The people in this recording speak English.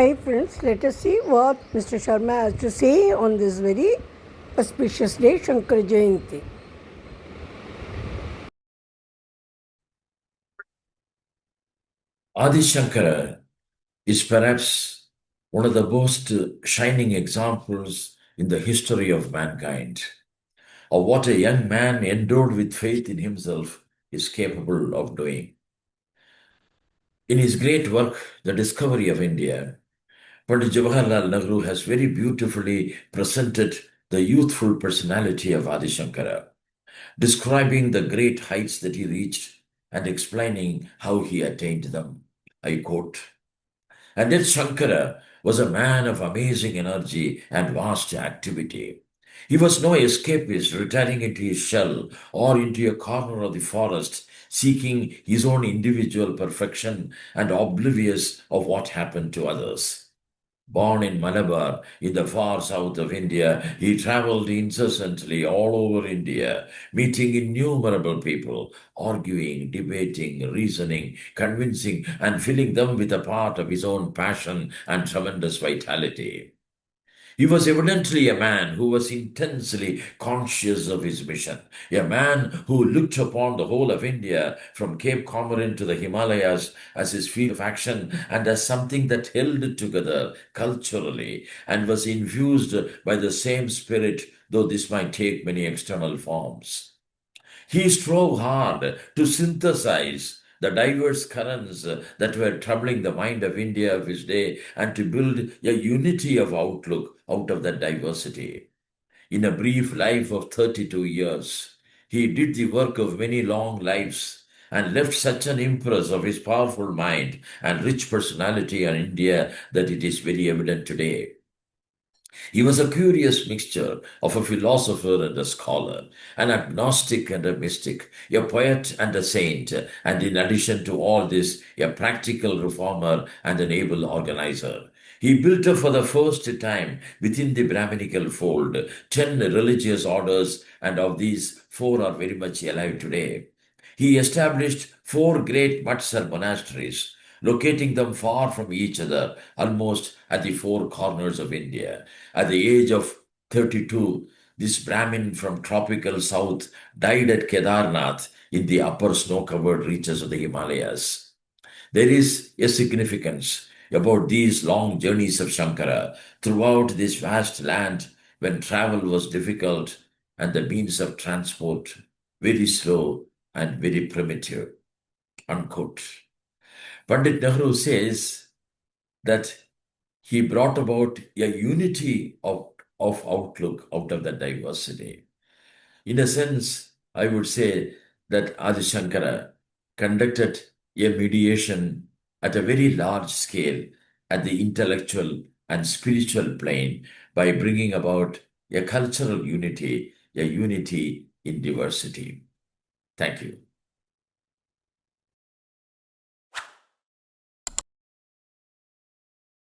Hi friends, let us see what Mr. Sharma has to say on this very auspicious day, Shankara Jayanthi. Adi Shankara is perhaps one of the most shining examples in the history of mankind of what a young man endowed with faith in himself is capable of doing. In his great work, The Discovery of India, Pandit Jawaharlal Nehru has very beautifully presented the youthful personality of Adi Shankara, describing the great heights that he reached and explaining how he attained them. I quote, "And yet Shankara was a man of amazing energy and vast activity. He was no escapist retiring into his shell or into a corner of the forest seeking his own individual perfection and oblivious of what happened to others. Born in Malabar, in the far south of India, he traveled incessantly all over India, meeting innumerable people, arguing, debating, reasoning, convincing, and filling them with a part of his own passion and tremendous vitality. He was evidently a man who was intensely conscious of his mission, a man who looked upon the whole of India from Cape Comorin to the Himalayas as his field of action and as something that held it together culturally and was infused by the same spirit, though this might take many external forms. He strove hard to synthesize the diverse currents that were troubling the mind of India of his day and to build a unity of outlook out of that diversity. In a brief life of 32 years, he did the work of many long lives and left such an impress of his powerful mind and rich personality on India that it is very evident today. He was a curious mixture of a philosopher and a scholar, an agnostic and a mystic, a poet and a saint, and in addition to all this, a practical reformer and an able organizer. He built up for the first time within the Brahminical fold 10 religious orders, and of these, 4 are very much alive today. He established 4 great Matsar monasteries, locating them far from each other, almost at the 4 corners of India. At the age of 32, this Brahmin from tropical south died at Kedarnath in the upper snow-covered reaches of the Himalayas. There is a significance about these long journeys of Shankara throughout this vast land when travel was difficult and the means of transport very slow and very primitive. Unquote. Pandit Nehru says that he brought about a unity of outlook out of that diversity. In a sense, I would say that Adi Shankara conducted a mediation at a very large scale at the intellectual and spiritual plane by bringing about a cultural unity, a unity in diversity. Thank you.